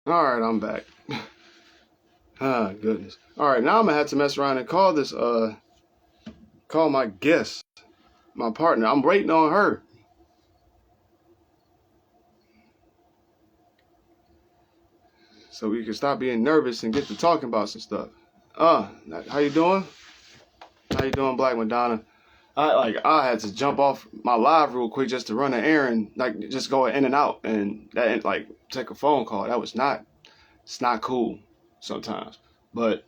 All right, I'm back. Ah, goodness. All right, now I'm gonna have to mess around and call my guest, my partner. I'm waiting on her, so we can stop being nervous and get to talking about some stuff. Uh, how you doing? How you doing, Black Madonna? I had to jump off my live real quick just to run an errand, like just go in and out, and that like take a phone call. That was not. It's not cool sometimes, but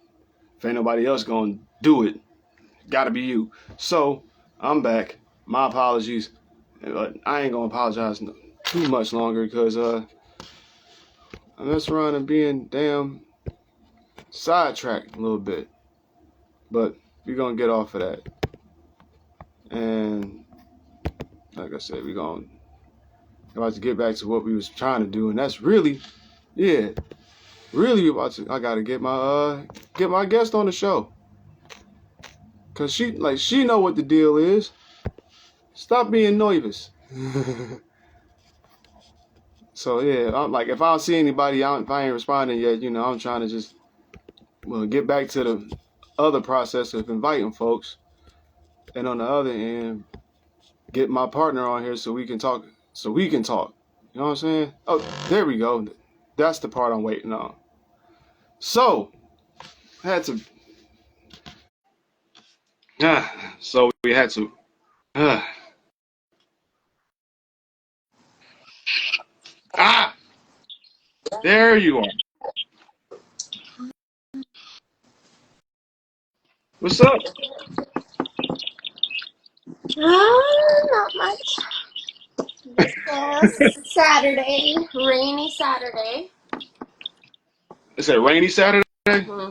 if ain't nobody else gonna do it, gotta be you. So I'm back. My apologies. But I ain't gonna apologize too much longer because I mess around and being damn sidetracked a little bit. But we're gonna get off of that. And like I said, we're gonna about to get back to what we was trying to do, and that's really, yeah, really about to. I gotta get my guest on the show, cause she know what the deal is. Stop being nervous. So yeah, I'm like, if I don't see anybody, if I ain't responding yet, I'm trying to just get back to the other process of inviting folks, and on the other end, get my partner on here so we can talk. So we can talk. You know what I'm saying? Oh, there we go. That's the part I'm waiting on. So I had to. So we had to. Uh, ah, there you are. What's up? Not much. Just Saturday, rainy Saturday. It's a rainy Saturday. Hmm.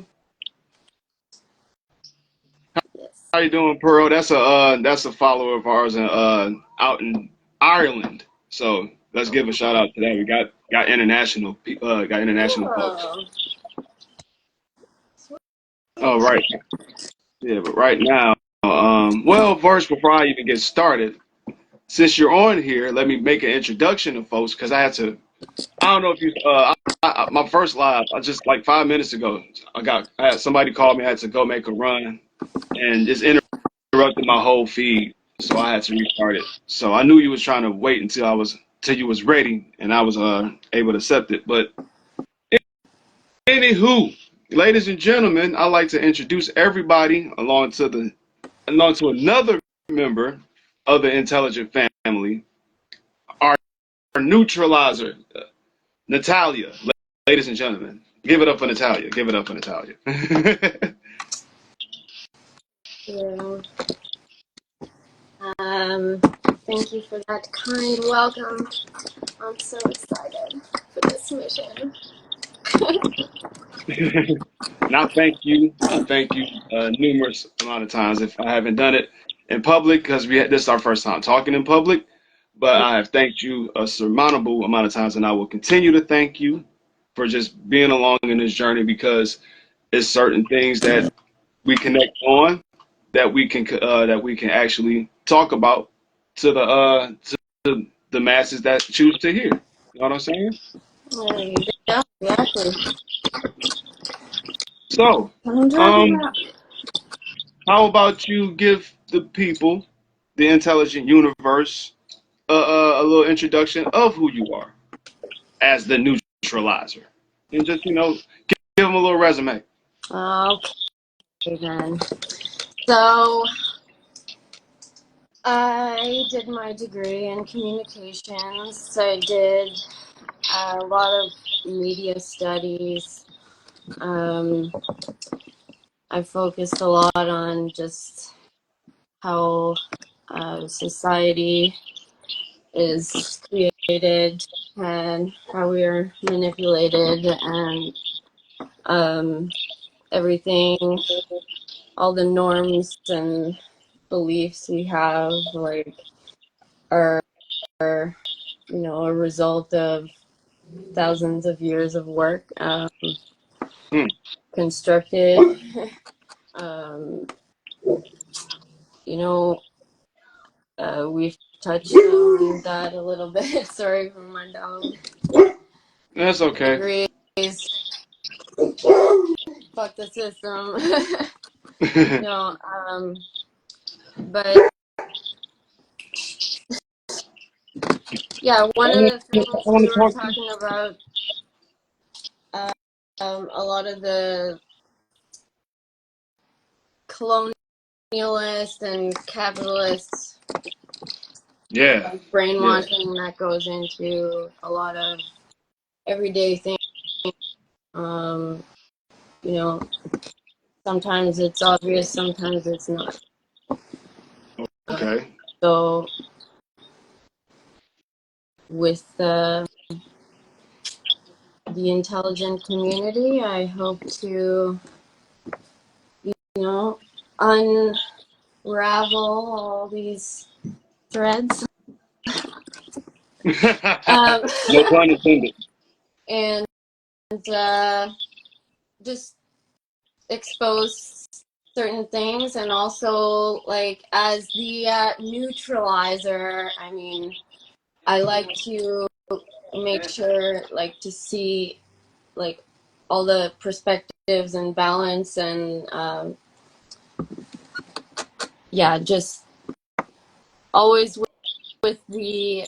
Yes. How you doing, Pearl? That's a follower of ours out in Ireland. So let's give a shout out to that. We got international folks. Oh, Oh sweet. right, yeah. But right now, well, first before I even get started, since you're on here, let me make an introduction to folks because I had to. I don't know if you. My first live, I just like 5 minutes ago, I had somebody called me. I had to go make a run and just interrupted my whole feed, so I had to restart it. So I knew you was trying to wait till you was ready, and I was able to accept it. But anywho, ladies and gentlemen, I'd like to introduce everybody along to another member of the Intelligent family, our neutralizer, Natalia. Ladies and gentlemen, give it up for Natalia. Give it up for Natalia. Yeah. Um, Thank you for that kind welcome. I'm so excited for this mission. And I thank you numerous amount of times if I haven't done it in public because this is our first time talking in public. But I have thanked you a surmountable amount of times, and I will continue to thank you for just being along in this journey because it's certain things that we connect on that we can actually talk about to to the masses that choose to hear. You know what I'm saying? Yeah, exactly. So, What I'm talking um, about. how about you give the people, the intelligent universe, a little introduction of who you are as the neutralizer, and just give them a little resume. Okay, then. So, I did my degree in communications. So I did a lot of media studies. Um, I focused a lot on just how society is created and how we are manipulated and um, everything, all the norms and beliefs we have, like, are, a result of thousands of years of work Hmm. constructed. um, you know, we've touched on that a little bit. Sorry for my dog. That's okay. Degree. fuck the system. No, but yeah, one of the things we were talking about, a lot of the colonialist and capitalist Yeah. brainwashing that goes into a lot of everyday things. You know, sometimes it's obvious, sometimes it's not. Okay. So with the intelligent community, I hope to, unravel all these threads. No pun intended. And just expose certain things, and also like as the neutralizer, I mean, I like to make sure like to see like all the perspectives and balance, and yeah, just always with the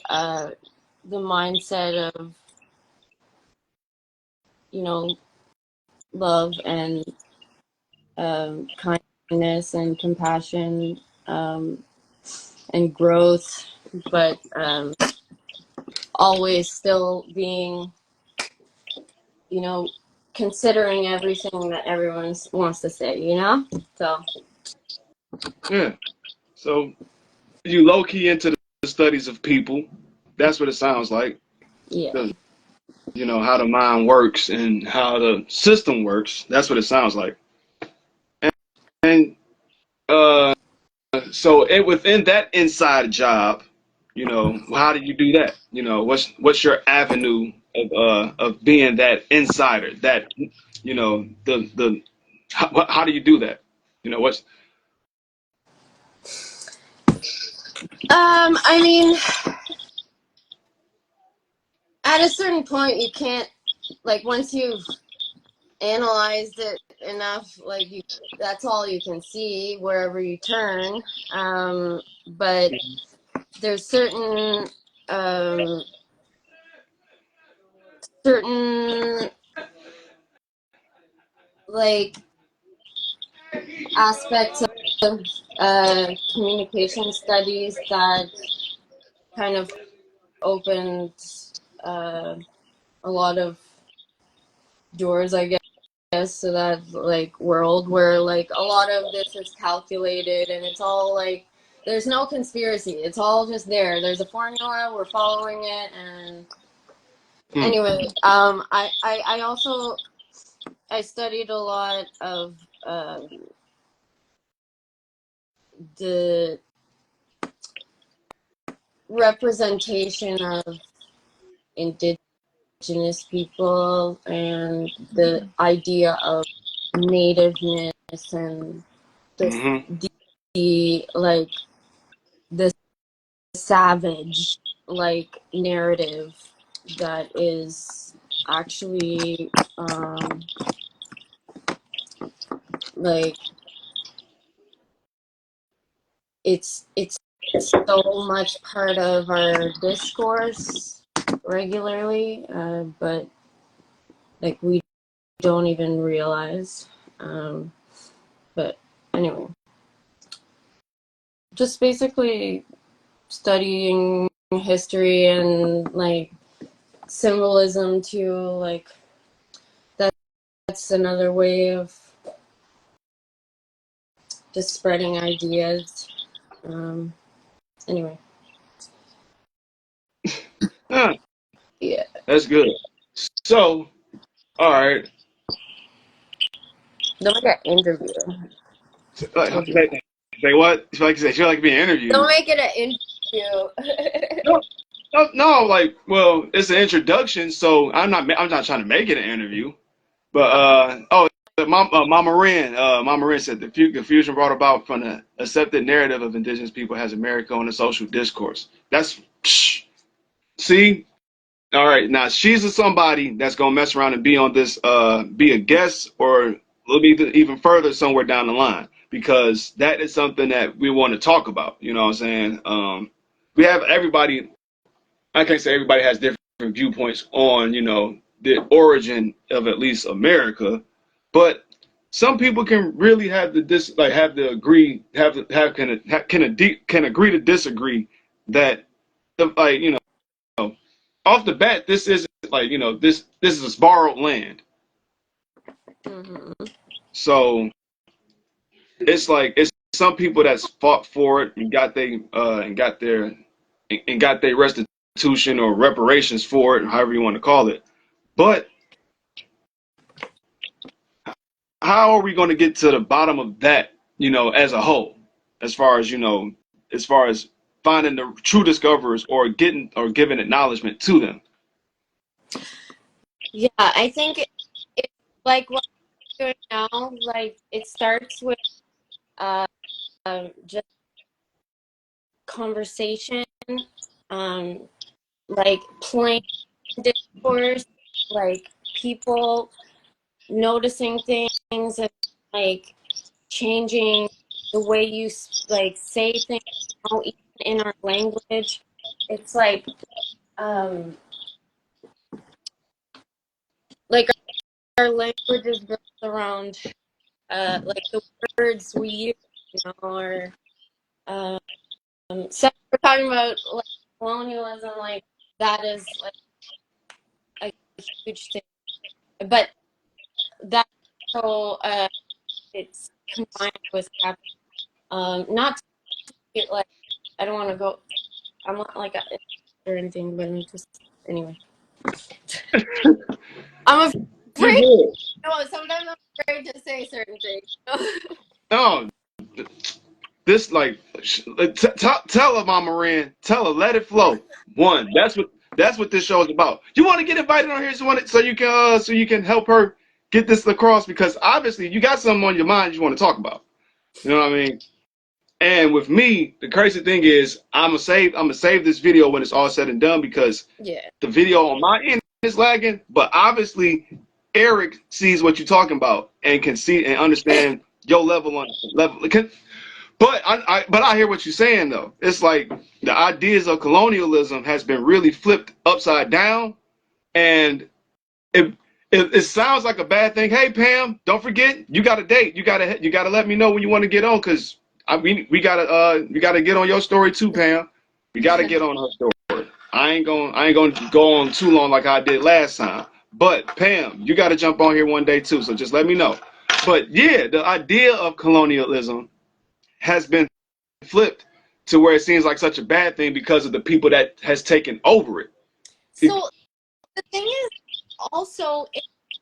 mindset of love and kindness and compassion, and growth, but always still being, considering everything that everyone wants to say, So Yeah. So you low key into the studies of people. That's what it sounds like. yeah. How the mind works and how the system works. That's what it sounds like. And uh, so within that inside job, how do you do that? What's your avenue of being that insider? That the how do you do that? What's I mean, at a certain point, you can't, like, once you've analyzed it enough, like, that's all you can see wherever you turn. But there's certain like aspects of communication studies that kind of opened a lot of doors, I guess, to that like world where like a lot of this is calculated, and it's all like there's no conspiracy. It's all just there. There's a formula. We're following it, and anyway, I also I studied a lot of the representation of indigenous people and the idea of nativeness and the like the savage like narrative that is actually like it's so much part of our discourse regularly, but like we don't even realize. But anyway, just basically studying history and like symbolism too, like that's another way of just spreading ideas. Anyway, yeah. That's good. So, all right. Don't make an interview. Say what? Like you feel like being Don't interviewed. make it an interview. No, no. Like, well, it's an introduction, so I'm not trying to make it an interview. But Mama Ren said the confusion brought about from the accepted narrative of indigenous people has America on the social discourse. That's see, All right, now she's somebody that's gonna mess around and be on this, be a guest, or even further somewhere down the line, because that is something that we want to talk about. You know what I'm saying? We have everybody. I can't say everybody has different viewpoints on, the origin of at least America, but some people can really have have the agree have can agree to disagree that like off the bat, this isn't like, this is borrowed land. Mm-hmm. So it's like it's some people that's fought for it and got their restitution or reparations for it, however you want to call it. But how are we going to get to the bottom of that, as a whole, as far as finding the true discoverers or giving acknowledgement to them? Yeah, I think it's like what we're doing now. Like it starts with uh, just conversation, um, like plain discourse, like people noticing things and like changing the way you like say things, even in our language. It's like our language is built around like the words we use, or so we're talking about like colonialism, like that is like a huge thing, but that so it's combined with not to be, like I don't want to go. I'm not like or anything, but I'm just anyway. I'm You're afraid. good. No, sometimes I'm afraid to say certain things. No, this like tell her, Mama Ren, tell her, let it flow. One, that's what this show is about. You want to get invited on here, so you can help her get this across, because obviously you got something on your mind you want to talk about. You know what I mean? And with me, the crazy thing is, I'm gonna save this video when it's all said and done, because Yeah. the video on my end is lagging, but obviously Eric sees what you're talking about and can see and understand your level. But I hear what you're saying though. It's like the ideas of colonialism has been really flipped upside down, and it it sounds like a bad thing. Hey Pam, don't forget you got a date. You gotta let me know when you want to get on, because we gotta get on your story too, Pam. We gotta get on her story. I ain't gonna go on too long like I did last time. But Pam, you gotta jump on here one day too. So just let me know. But yeah, the idea of colonialism has been flipped to where it seems like such a bad thing because of the people that has taken over it. So the thing is, also,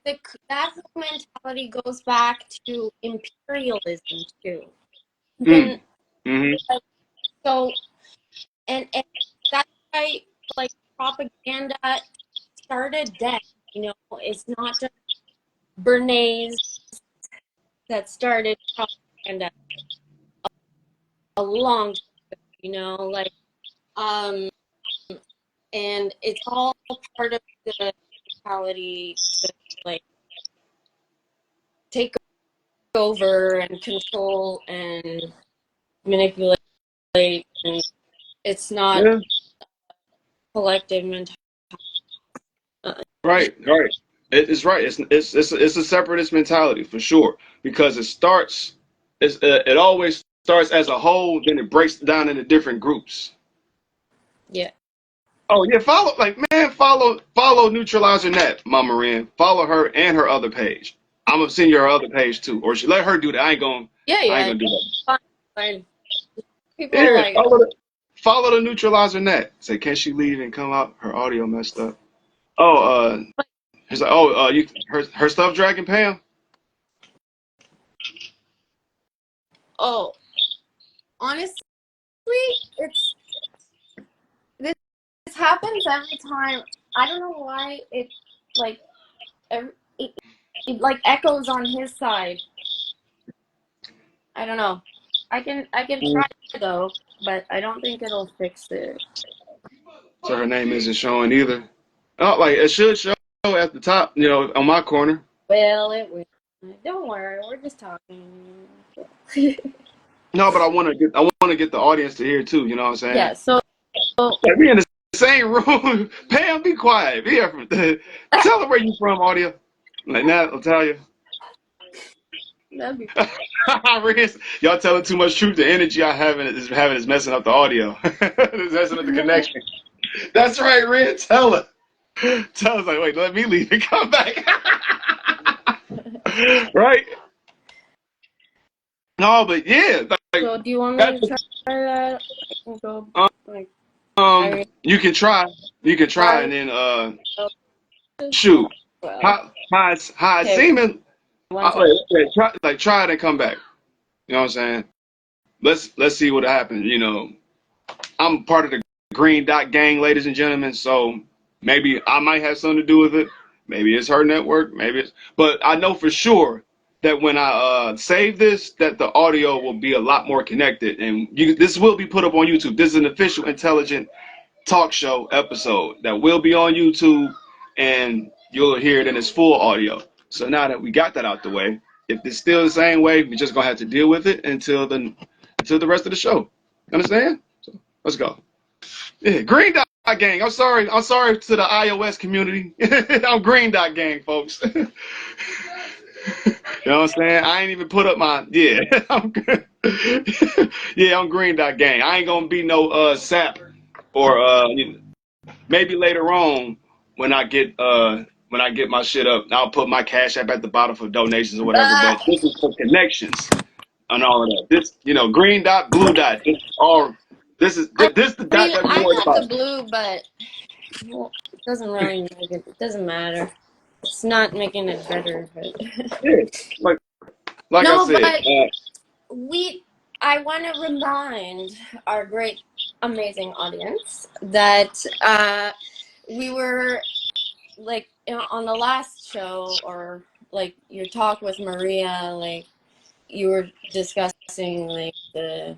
that whole mentality goes back to imperialism too. Mm, When hmm like, so, and that's why like propaganda started then. It's not just Bernays that started propaganda a long time ago, like um, and it's all part of the mentality to like take over and control and manipulate, and it's not Yeah. collective mentality. Right. Right. It's right. It's a separatist mentality for sure, because it always starts as a whole, then it breaks down into different groups. Yeah. Oh yeah, follow Neutralizer Net, Mama Ren. Follow her and her other page. I'm gonna send you her other page too, or she let her do that. Yeah, I ain't yeah. gonna do that. Fine, fine. People Yeah, like, follow the Neutralizer Net. Say, can she leave and come out? Her audio messed up. Oh, he's like, oh, her stuff dragging Pam. oh, honestly, it's this happens every time. I don't know why like it like echoes on his side. I don't know. I can try though, but I don't think it'll fix it. So her name isn't showing either. Oh, like it should show at the top, on my corner. Well, it will. Don't worry, we're just talking. No, but I want to get the audience to hear too. You know what I'm saying? Yeah, so Like we in the same room. Pam, be quiet. Be here. Tell her where you from, audio. Like that, I'll tell you. that'd be Riz, y'all telling too much truth. The energy I having is messing up the audio. It's messing up the connection. That's right, Riz. Tell her. Tell us like, wait, let me leave and come back. Right? No, but yeah, like So, do you want me that's to try that? I can go, like, you can try. You can try and I then just, shoot. well, How it okay, seeming one second. try it and come back. You know what I'm saying? Let's see what happens. I'm part of the Green Dot Gang, ladies and gentlemen. So maybe I might have something to do with it. Maybe it's her network. But I know for sure that when I save this, that the audio will be a lot more connected, and this will be put up on YouTube. This is an official N-Telligent talk show episode that will be on YouTube, and you'll hear it in its full audio. So now that we got that out the way, if it's still the same way, we're just gonna have to deal with it until the rest of the show. Understand? So let's go. Yeah, Green Dot Gang. I'm sorry. I'm sorry to the iOS community. I'm Green Dot Gang, folks. You know what I'm saying? I ain't even put up my I'm yeah, I'm Green Dot Gang. I ain't gonna be no sap or maybe later on when I get my shit up, I'll put my cash app at the bottom for donations or whatever. Ah, But this is for connections and all of that. This green dot, blue dot. This the I dot mean, that we I worried got about. the blue, but well, it doesn't really make it. It doesn't matter. It's not making it better, but Yeah, like I no, said. but we. I want to remind our great, amazing audience that we were like on the last show, or like your talk with Maria, like you were discussing like the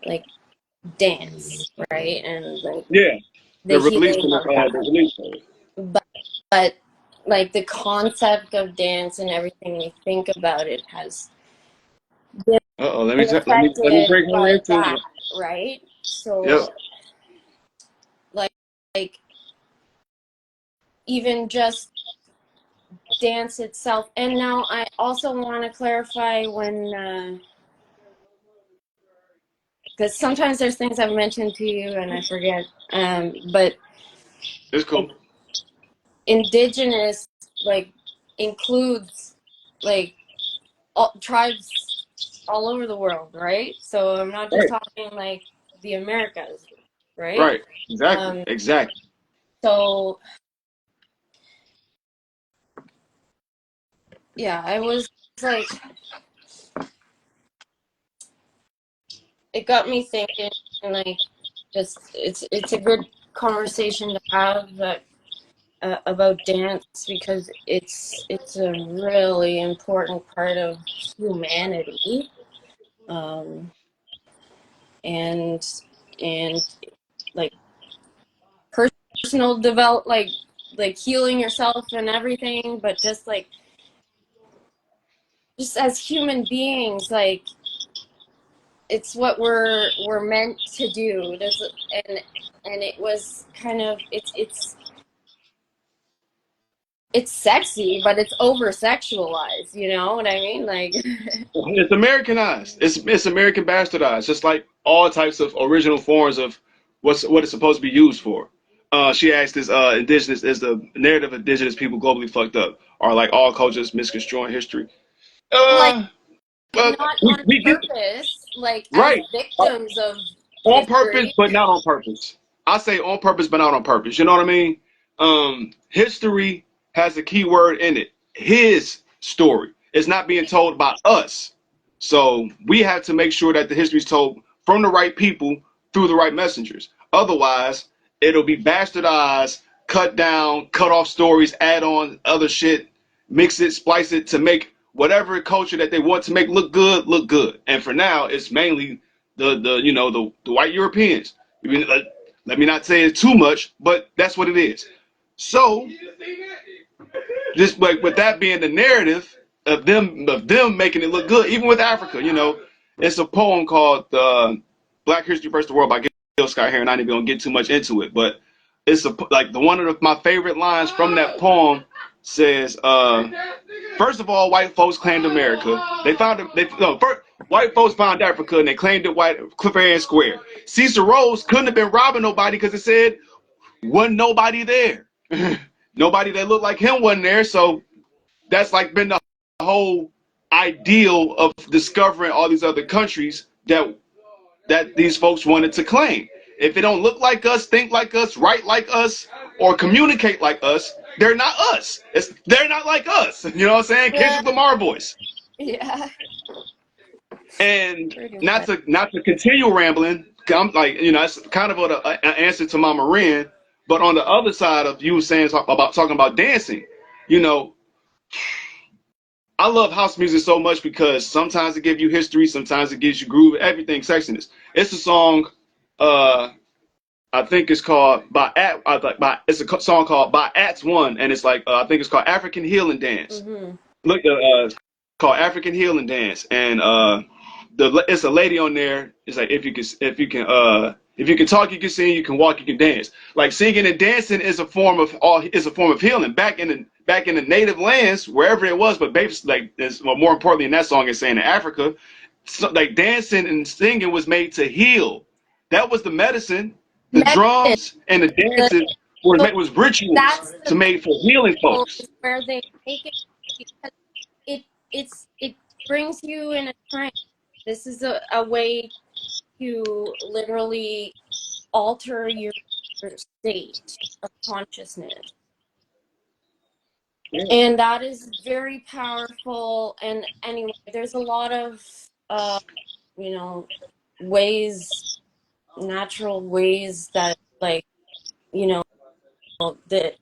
like dance, right, and like Yeah, the the release healing from of that. the release. But like the concept of dance and everything we think about it has been Uh-oh, let me affected break her by into that, it. right? Yep. So like like even just dance itself. And now I also want to clarify when because sometimes there's things I've mentioned to you and I forget. But It's like cool. indigenous like includes like all, tribes all over the world, right? So I'm not just Right. talking like the Americas, right? Right. Exactly. Um, Exactly. so yeah, I was like, it got me thinking, like, just it's a good conversation to have about dance because it's a really important part of humanity, um, and and like personal develop like healing yourself and everything, but just as human beings, like it's what we're meant to do. There's and it was kind of it's sexy, but it's over sexualized. You know what I mean? Like, It's Americanized. It's American bastardized, just like all types of original forms of what it's supposed to be used for. She asked, is the narrative of indigenous people globally fucked up? Or like all cultures misconstruing history? like Uh, well, not on we get purpose, like as right. victims of On purpose, history. but not on purpose. I say on purpose, but not on purpose. You know what I mean? History has a key word in it. His story. It's not being told by us. So we have to make sure that the history is told from the right people through the right messengers. Otherwise, it'll be bastardized, cut down, cut off stories, add on other shit, mix it, splice it to make whatever culture that they want to make look good, look good. And for now, it's mainly the white Europeans. I mean, let me not say it too much, but that's what it is. So just like with that being the narrative of them making it look good, even with Africa, it's a poem called Black History versus the World by Gil Scott Heron. I'm not even gonna get too much into it, but it's like my favorite lines from that poem says, first of all, white folks claimed America. They found it. First, white folks found Africa and they claimed it fair and square. Cecil Rhodes couldn't have been robbing nobody because it said wasn't nobody there. Nobody that looked like him wasn't there. So that's like been the whole ideal of discovering all these other countries that these folks wanted to claim. If it don't look like us, think like us, write like us, or communicate like us, they're not us. They're not like us. You know what I'm saying? Yeah. Kendrick Lamar voice. Yeah. And Pretty not much. to continue rambling, I'm like, it's kind of an answer to Mama Marin, but on the other side of you saying talking about dancing, you know, I love house music so much because sometimes it gives you history, sometimes it gives you groove, everything sexiness. It's a song, I think it's called it's a song called by Ats One, and it's like I think it's called African Healing Dance. Mm-hmm. Look, it's called African Healing Dance, and it's a lady on there. It's like if you can talk, you can sing, you can walk, you can dance. Like singing and dancing is a form of healing. Back in the native lands, wherever it was, but more importantly in that song, it's saying in Africa, so, like dancing and singing was made to heal. That was the medicine. The Medicine. drums and the dances was rituals That's to the made for healing goal, folks. is where they take it, because it brings you in a trance. This is a way to literally alter your state of consciousness. Yeah. And that is very powerful. And anyway, there's a lot of you know, ways, natural ways that, like, that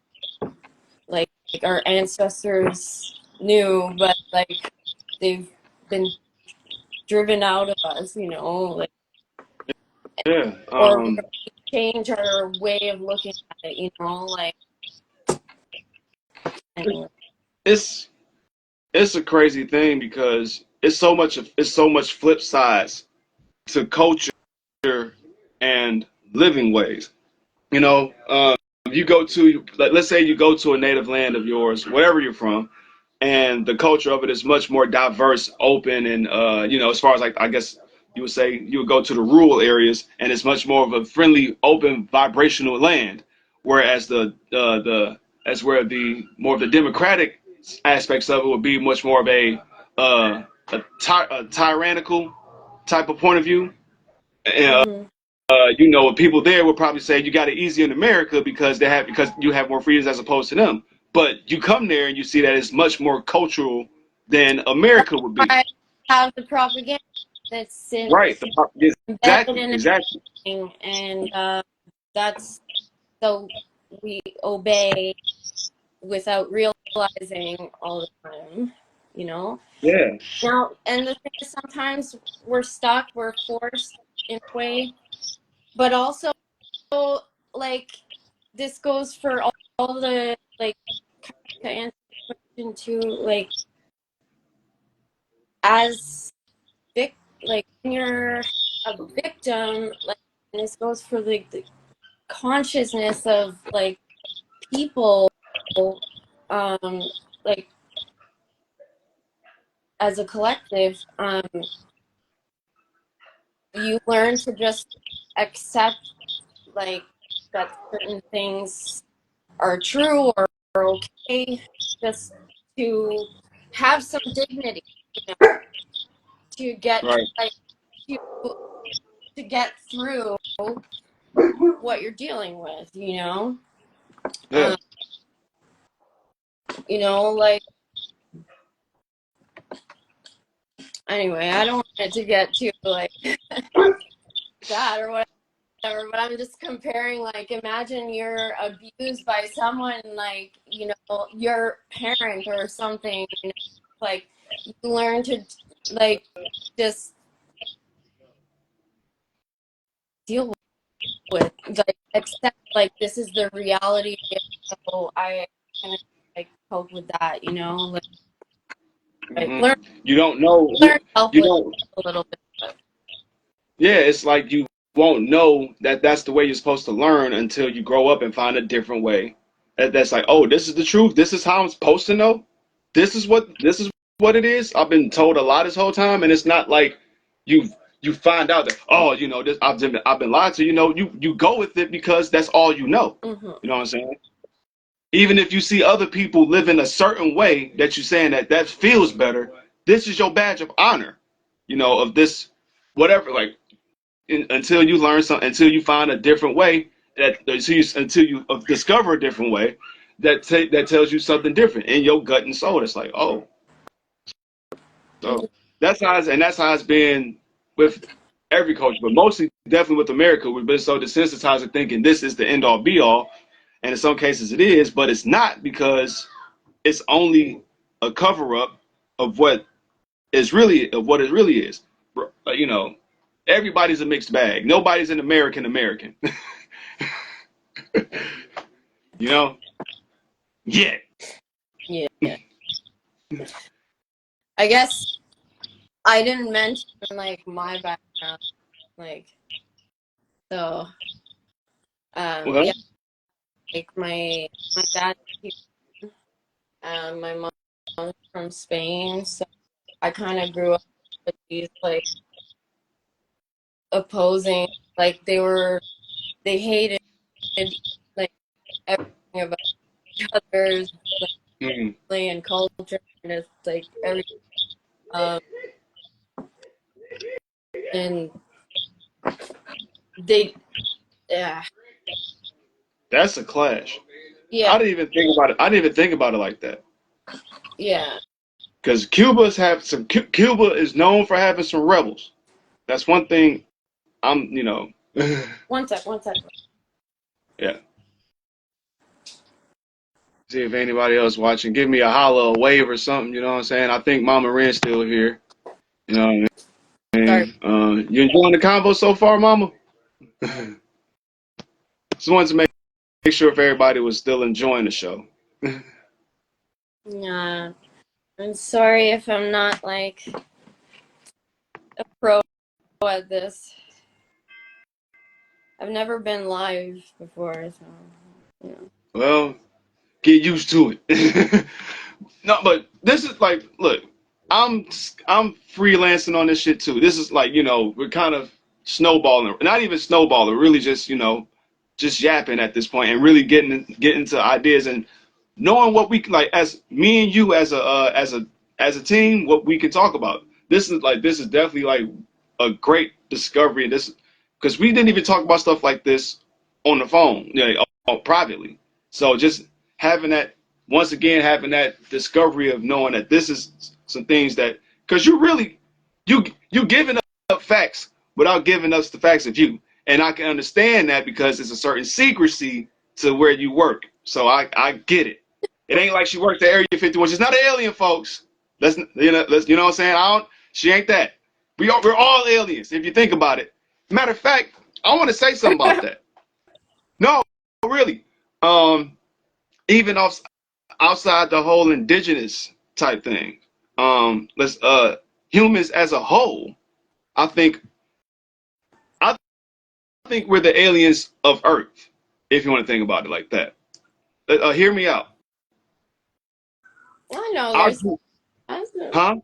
like our ancestors knew, but like they've been driven out of us, like, Yeah. or we change our way of looking at it, like, anyway. It's a crazy thing because it's so much flip sides to culture and living ways. You go to, let's say you go to a native land of yours, wherever you're from, and the culture of it is much more diverse, open, and as far as, like, I guess you would say you would go to the rural areas, and it's much more of a friendly, open, vibrational land, whereas the more of the democratic aspects of it would be much more of a tyrannical type of point of view. And, Mm-hmm. people there would probably say you got it easy in America because you have more freedoms as opposed to them. But you come there and you see that it's much more cultural than America would be. I have the propaganda that's Right. embedded Exactly. in Exactly. everything, and that's so we obey without realizing all the time, you know. Yeah. Now, and the thing is, sometimes we're stuck, we're forced in a way, but also, like, this goes for all the, like, to answer the question too, like, as like, when you're a victim, like, and this goes for the consciousness of, like, people, like, as a collective, you learn to just accept, like, that certain things are true or okay, just to have some dignity, to get, Right. like, to get through what you're dealing with, Yeah. um, like, anyway, I don't want it to get too, like, sad or whatever, but I'm just comparing, like, imagine you're abused by someone, like, your parent or something, like, you learn to, like, just deal with, like, accept, like, this is the reality so I kind of like cope with that, you know, like Mm-hmm. learn You don't know. help You with don't. a little bit. But Yeah, it's like you won't know that that's the way you're supposed to learn until you grow up and find a different way. That's like, oh, this is the truth. This is how I'm supposed to know. This is what it is. I've been told a lot this whole time, and it's not like you you find out that, oh, this I've been lied to. You go with it because that's all you know. mm-hmm. You know what I'm saying? Even if you see other people living a certain way that you're saying that feels better, this is your badge of honor. Of this whatever, like, until you learn something, until you find a different way, until you discover a different way that tells you something different in your gut and soul. It's like, oh, so that's how it's been with every culture, but mostly definitely with America. We've been so desensitized to thinking this is the end all be all, and in some cases it is, but it's not, because it's only a cover up of what it really is. Everybody's a mixed bag. Nobody's an American. you know? Yeah. Yeah. I guess I didn't mention like my background, like so. Well, Yeah, like my dad, my mom's from Spain, so I kind of grew up with these like opposing, like they hated like everything about each other's like mm, family and culture, and it's like every um and they yeah that's a clash. yeah I didn't even think about it. I didn't even think about it like that. yeah Because Cuba is known for having some rebels. That's one thing. one sec. Yeah. See if anybody else watching. Give me a holla, a wave, or something. You know what I'm saying? I think Mama Ren's still here. You know what I Sorry. mean? You enjoying the convo so far, Mama? Just wanted to make sure if everybody was still enjoying the show. Yeah, I'm sorry if I'm not like a pro at this. I've never been live before, so you know. Well, get used to it. No, but this is like, look, I'm I'm freelancing on this shit too. This is like, we're kind of snowballing, not even snowballing, really just, just yapping at this point and really getting to ideas and knowing what we like, as me and you as a team, what we can talk about. This is definitely like a great discovery. This because we didn't even talk about stuff like this on the phone, privately. So just having that once again, having that discovery of knowing that this is some things that, because you giving up facts without giving us the facts of you, and I can understand that because it's a certain secrecy to where you work. So I get it. It ain't like she worked at Area 51. She's not an alien, folks. Let's what I'm saying. She ain't that. We're all aliens if you think about it. Matter of fact, I want to say something about that. No, really. Even outside the whole indigenous type thing. Let's humans as a whole. I think I think we're the aliens of Earth, if you want to think about it like that. Hear me out. I know Our there's huh?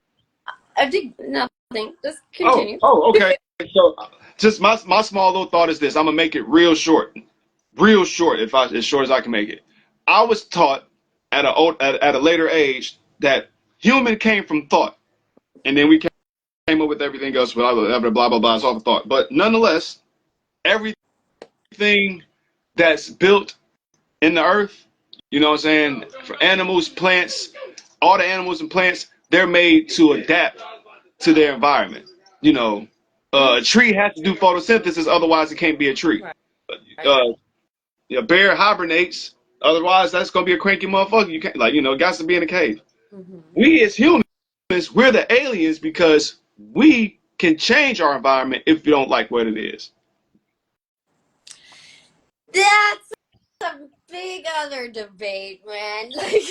I did nothing. Just Oh, continue. oh, okay. So, just my small little thought is this. I'm gonna make it real short, if as short as I can make it. I was taught at a later age that human came from thought, and then we came up with everything else, blah blah blah. It's all thought, but nonetheless, everything that's built in the earth, you know what I'm saying, for animals, plants, all the animals and plants, they're made to adapt to their environment. You know, a tree has to do photosynthesis, otherwise it can't be a tree. Right. Uh, a bear hibernates, otherwise that's gonna be a cranky motherfucker. You can't it got to be in a cave. Mm-hmm. We as humans, we're the aliens because we can change our environment if we don't like what it is. That's a big other debate, man. Like,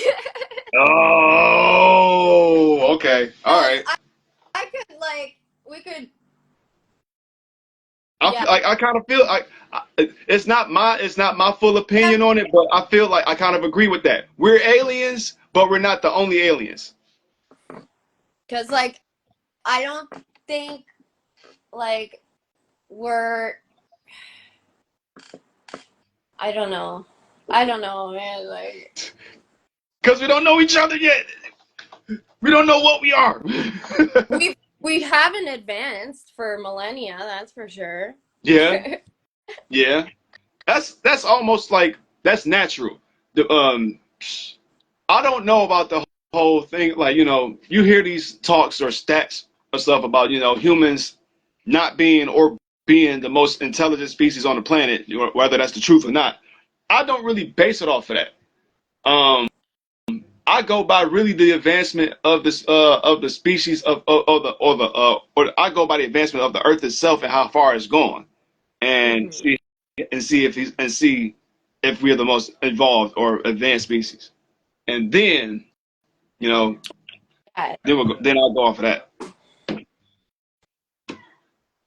Oh, okay. All right. I could like we could I yeah feel like I kind of feel like it's not my full opinion on it, but I feel like I kind of agree with that. We're aliens, but we're not the only aliens. because like I don't think like we're I don't know, man. Like Because we don't know each other yet. We don't know what we are. we haven't advanced for millennia, that's for sure. Yeah, yeah. That's almost like that's natural. The I don't know about the whole thing. Like, you hear these talks or stats or stuff about, humans not being or being the most intelligent species on the planet, whether that's the truth or not. I don't really base it off of that. I go by really the advancement of this of the species or I go by the advancement of the Earth itself and how far it's gone, and Mhm. see if we're the most evolved or advanced species, and then you know Yeah. then I'll go off of that.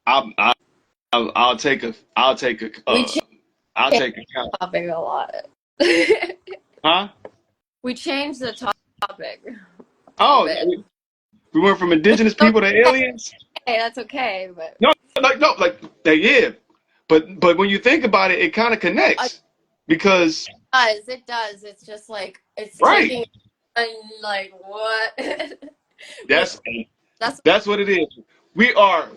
I'll I'll, I'll take a We changed I'll the take a count. topic a lot. Huh? We changed the topic a Oh, bit. we went from Which indigenous is people to aliens. okay, that's okay, but No, no, yeah, but when you think about it, it kind of it connects because does. It's just like it's right. taking and like what? But That's that's that's what it is. We are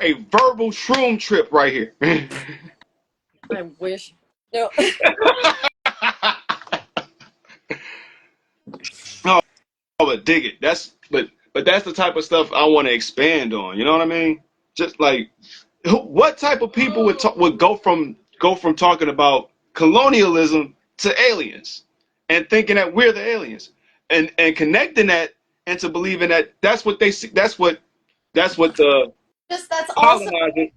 a verbal shroom trip right here. I wish. No. No, but dig it. But that's the type of stuff I want to expand on. You know what I mean? Just like what type of people would go from talking about colonialism to aliens and thinking that we're the aliens and connecting that into believing that that's what they see. That's what the Just that's also colonizers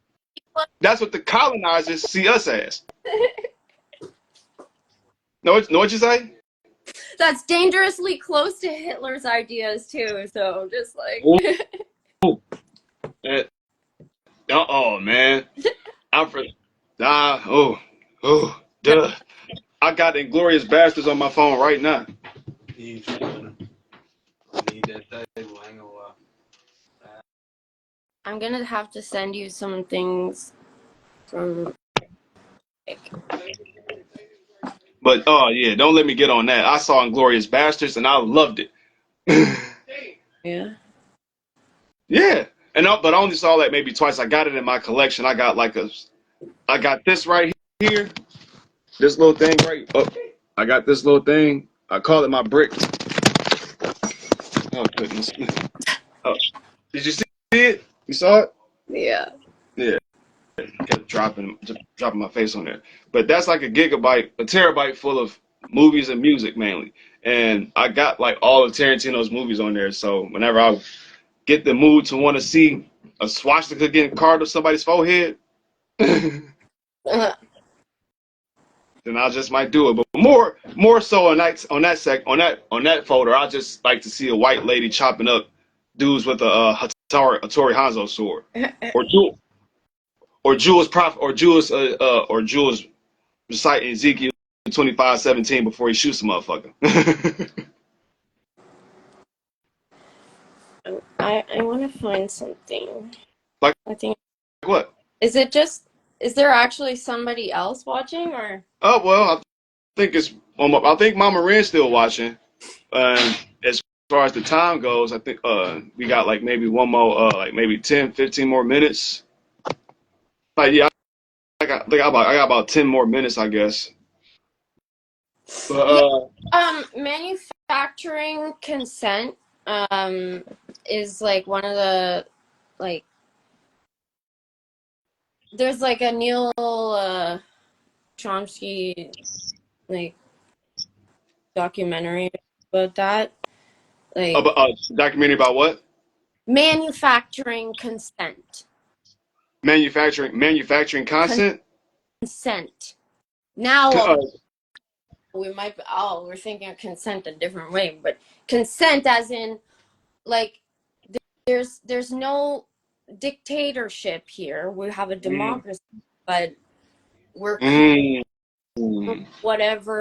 that's what the colonizers see us as. Know what you say? that's dangerously close to Hitler's ideas too. So just like Oh, oh man, Alfred. Oh, no, duh. I got Inglorious Bastards on my phone right now. Need that table. I ain't gonna lie. I'm gonna have to send you some things from like But oh yeah, don't let me get on that. I saw Inglorious Bastards and I loved it. yeah. Yeah, but I only saw that maybe twice. I got it in my collection. I got this right here, this little thing right. Oh, I got this little thing. I call it my brick. Oh goodness. Oh, did you see it? You saw it? Yeah. Yeah. Kept dropping my face on there. But that's like a terabyte full of movies and music mainly. And I got like all of Tarantino's movies on there. So whenever I get the mood to want to see a swastika getting carved on somebody's forehead, then I just might do it. But more so on that folder, I just like to see a white lady chopping up dudes with a Hattori Hanzo sword, or Jewel, or Jules reciting Ezekiel 25:17 before he shoots the motherfucker. I want to find something. Like I think what? is there actually somebody else watching or Oh well, I think Mama Ren's still watching. As far as the time goes, I think we got like maybe one more like maybe 10, 15 more minutes. Like yeah, I got about 10 more minutes, I guess. But yeah, manufacturing consent is like one of the like there's like a Neil Chomsky like documentary about that. Like documentary about what? manufacturing consent. Manufacturing content. Consent. Now Uh, we might be, we're thinking of consent a different way, but consent as in like there's no dictatorship here. We have a democracy, but we're whatever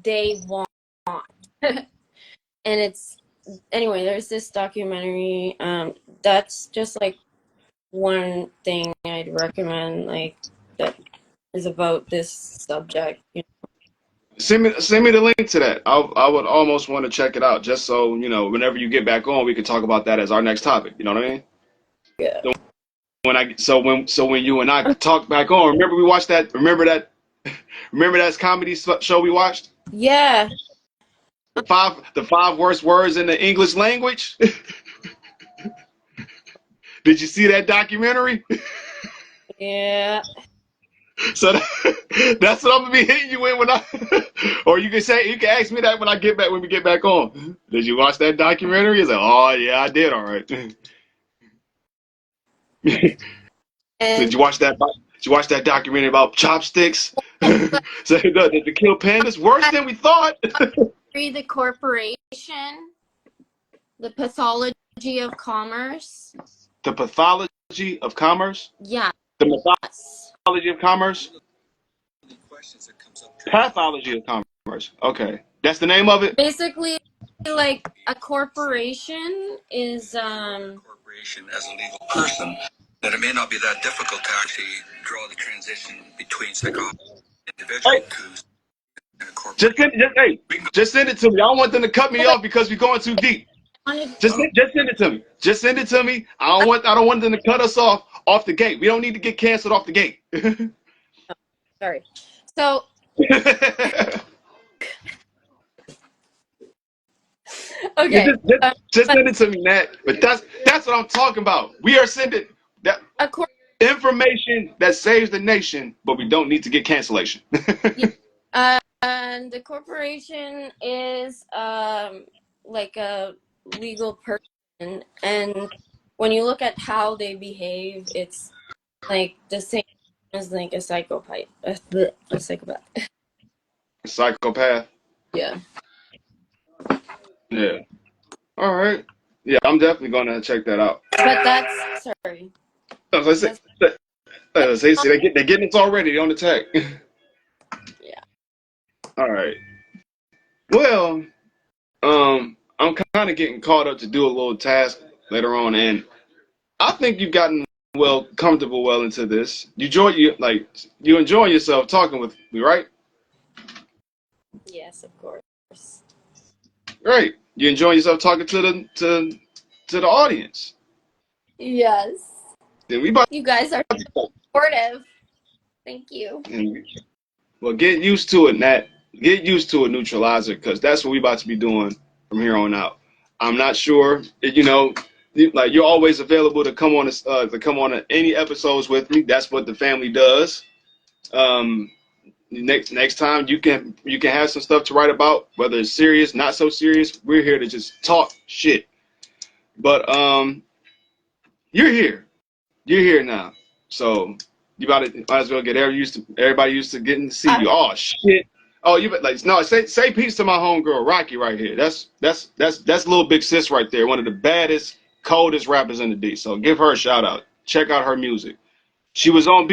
they want. And it's anyway, there's this documentary that's just like one thing I'd recommend, like that is about this subject. Send me the link to that. I would almost want to check it out, just so whenever you get back on, we could talk about that as our next topic. You know what I mean? Yeah. When you and I talk back on, remember we watched that? Remember that comedy show we watched? Yeah. The five worst words in the English language. Did you see that documentary? Yeah. So that's what I'm gonna be hitting you in when or you can ask me that when we get back on. Did you watch that documentary? It's like, oh yeah, I did. All right. Did you watch that? Did you watch that documentary about chopsticks? So to kill pandas worse than we thought. The corporation, the pathology of commerce. The pathology of commerce. Yeah. The pathology of commerce. Pathology of commerce. Okay, that's the name of it. Basically, like a corporation is corporation as a legal person, that it may not be that difficult to actually draw the transition between psychology and individual to a corporation. Just send it to me. I don't want them to cut me off because we're going too deep. Just send it to me. Just send it to me. I don't want them to cut us off the gate. We don't need to get canceled off the gate. Sorry. So okay. Just send it to me, Nat. But that's what I'm talking about. We are sending that information that saves the nation, but we don't need to get cancellation. And the corporation is like a legal person, and when you look at how they behave, it's like the same as like a psychopath. A psychopath. Psychopath. Yeah. Yeah. All right. Yeah, I'm definitely gonna check that out. But that's sorry. They're getting us already on the tech. Yeah. All right. Well, I'm kind of getting caught up to do a little task later on, and I think you've gotten comfortable into this. You enjoy yourself talking with me, right? Yes, of course. Right. You enjoy yourself talking to the audience. Yes. Then you guys are supportive. Thank you. Well, get used to it, Nat. Get used to a Neutralizer, because that's what we about to be doing from here on out. I'm not sure, you're always available to come on any episodes with me. That's what the family does. Next time you can have some stuff to write about, whether it's serious, not so serious. We're here to just talk shit. But you're here now, so you might as well get everybody used to getting to see you. Oh shit! Oh, say peace to my homegirl Rocky right here. That's little big sis right there, one of the baddest, coldest rappers in the D. So give her a shout out. Check out her music. She was on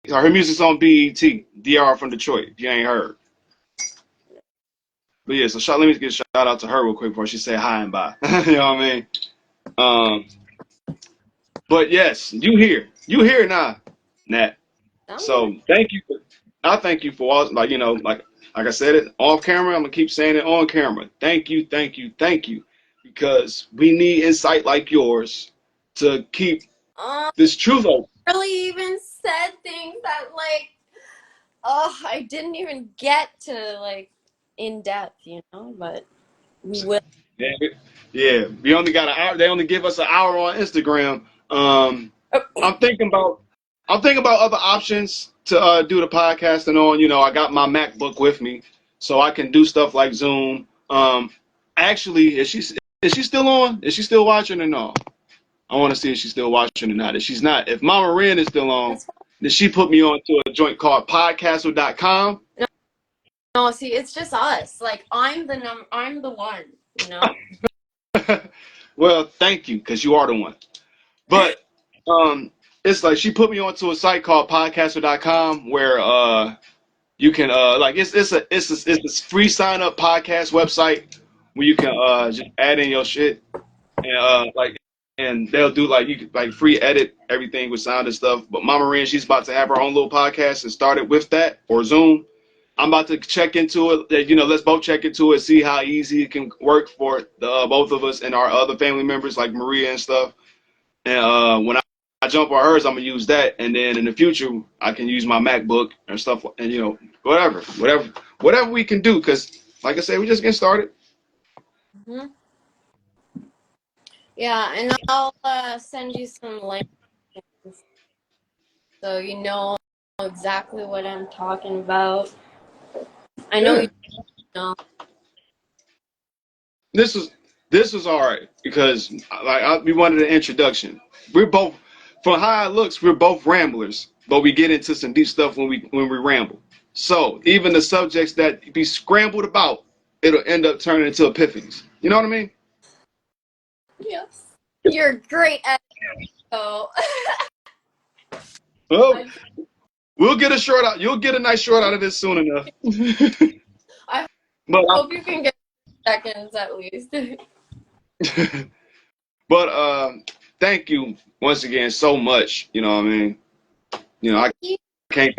her music's on BET. DR from Detroit. If you ain't heard. But yeah, so let me get a shout out to her real quick before she say hi and bye. You know what I mean? But yes, you here now, Nat. So thank you. I thank you for all, like I said it off camera. I'm gonna keep saying it on camera. Thank you, because we need insight like yours to keep this truth open. Really even said things that I didn't even get to in depth, but we will. Yeah. We only got an hour. They only give us an hour on Instagram. I'm thinking about other options to do the podcasting on. I got my MacBook with me, so I can do stuff like Zoom. Actually, is she still on? Is she still watching or no? I want to see if she's still watching or not. If she's not, if Mama Ren is still on, then she put me on to a joint called podcastle.com. No, see, it's just us. Like, I'm the one, you know? Well, thank you, because you are the one. But it's like she put me onto a site called podcaster.com where you can like it's a free sign up podcast website where you can just add in your shit and like and they'll do like you could like free edit everything with sound and stuff. But Mama Ren, she's about to have her own little podcast and started with that or Zoom. I'm about to check into it. You know, let's both check into it, see how easy it can work for the both of us and our other family members like Maria and stuff. And when I jump on hers, I'm gonna use that, and then in the future I can use my MacBook and stuff, and you know, whatever we can do. Cause like I said, we just getting started. Hmm. Yeah, and I'll send you some links so you know exactly what I'm talking about. I know Yeah. you know. This is all right because we wanted an introduction. We're both, from how it looks, we're both ramblers, but we get into some deep stuff when we ramble. So even the subjects that be scrambled about, it'll end up turning into epiphanies. You know what I mean? Yes. You're great at so Well, we'll get a short out. You'll get a nice short out of this soon enough. I but hope you can get seconds at least. but thank you once again so much. You know what I mean? You know, I can't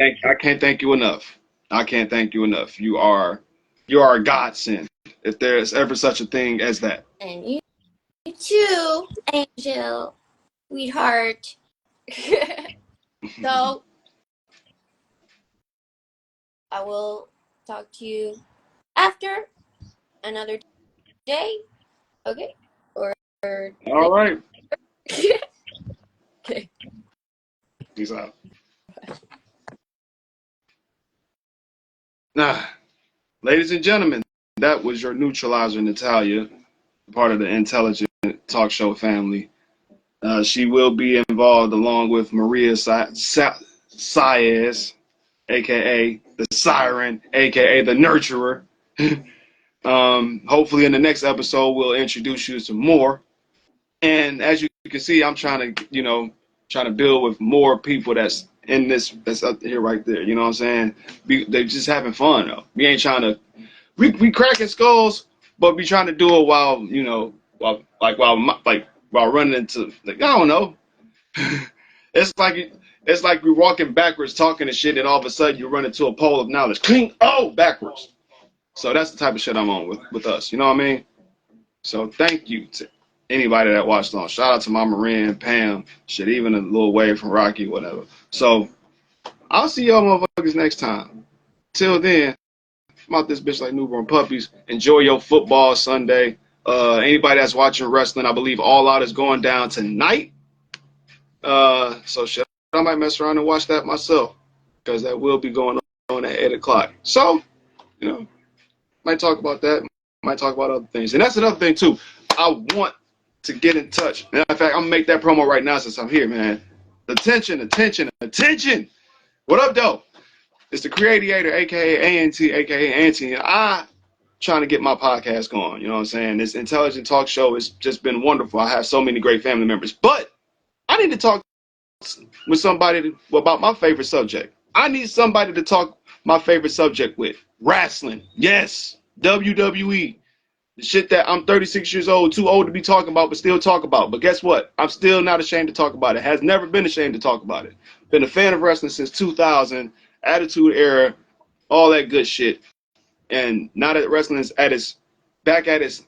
thank you enough. I can't thank you enough. You are a godsend. If there's ever such a thing as that. And you too, Angel, sweetheart. So I will talk to you after another day. Okay? Or All right. okay. Peace out. Nah, ladies and gentlemen, that was your neutralizer, Natalia, part of the N-Telligent talk show family. She will be involved along with Maria Saez, aka the Siren, aka the Nurturer. Hopefully, in the next episode, we'll introduce you to more. And as you can see, I'm trying to, trying to build with more people that's up here right there. You know what I'm saying? They're just having fun though. We ain't trying to, we cracking skulls, but we trying to do it while, while running into, like, I don't know. it's like it's like we're walking backwards, talking and shit, and all of a sudden you run into a pole of knowledge. Cling, oh, backwards. So that's the type of shit I'm on with us. You know what I mean? So thank you to anybody that watched on. Shout out to Mama Ren, Pam, shit, even a little wave from Rocky, whatever. So I'll see y'all motherfuckers next time. Till then, I'm out this bitch like newborn puppies. Enjoy your football Sunday. Anybody that's watching wrestling, I believe All Out is going down tonight. So shit, I might mess around and watch that myself because that will be going on at 8 o'clock. So, might talk about that. Might talk about other things. And that's another thing too. I want to get in touch. Matter of fact, I'm gonna make that promo right now since I'm here, man. Attention. What up, though? It's the Creator, aka ANT, aka Auntie, and I trying to get my podcast going. You know what I'm saying? This intelligent talk show has just been wonderful. I have so many great family members, but I need to talk with somebody about my favorite subject. I need somebody to talk my favorite subject with. Wrestling. Yes. WWE. The shit that I'm 36 years old, too old to be talking about, but still talk about. But guess what? I'm still not ashamed to talk about it. Has never been ashamed to talk about it. Been a fan of wrestling since 2000, Attitude Era, all that good shit. And now that wrestling is at its back at its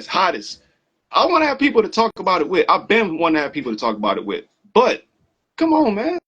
hottest, I want to have people to talk about it with. I've been wanting to have people to talk about it with. But come on, man.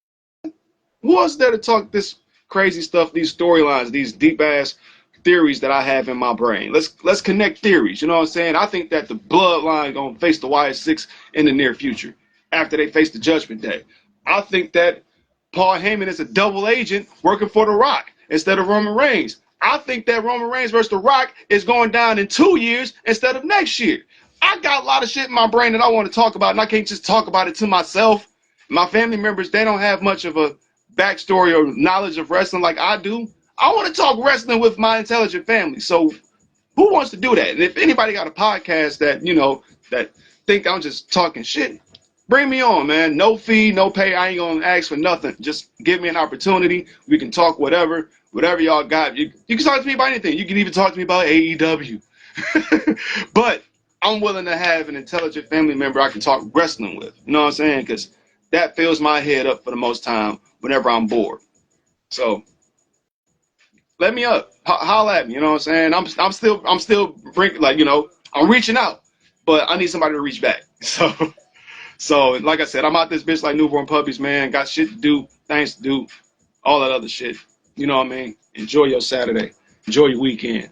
Who else there to talk this crazy stuff, these storylines, these deep ass theories that I have in my brain? Let's connect theories. You know what I'm saying? I think that the bloodline gonna face the YS6 in the near future after they face the Judgment Day. I think that Paul Heyman is a double agent working for The Rock instead of Roman Reigns. I think that Roman Reigns versus The Rock is going down in 2 years instead of next year. I got a lot of shit in my brain that I want to talk about, and I can't just talk about it to myself. My family members, they don't have much of a backstory or knowledge of wrestling like I do. I want to talk wrestling with my intelligent family. So who wants to do that? And if anybody got a podcast that, you know, that think I'm just talking shit, bring me on, man. No fee, no pay. I ain't going to ask for nothing. Just give me an opportunity. We can talk whatever y'all got. You can talk to me about anything. You can even talk to me about AEW. But I'm willing to have an intelligent family member I can talk wrestling with. You know what I'm saying? Because that fills my head up for the most time whenever I'm bored. So let me up. Holla at me. You know what I'm saying? I'm still bringing, like, you know, I'm reaching out, but I need somebody to reach back. So like I said, I'm out this bitch like newborn puppies, man. Got shit to do, things to do, all that other shit. You know what I mean? Enjoy your Saturday. Enjoy your weekend.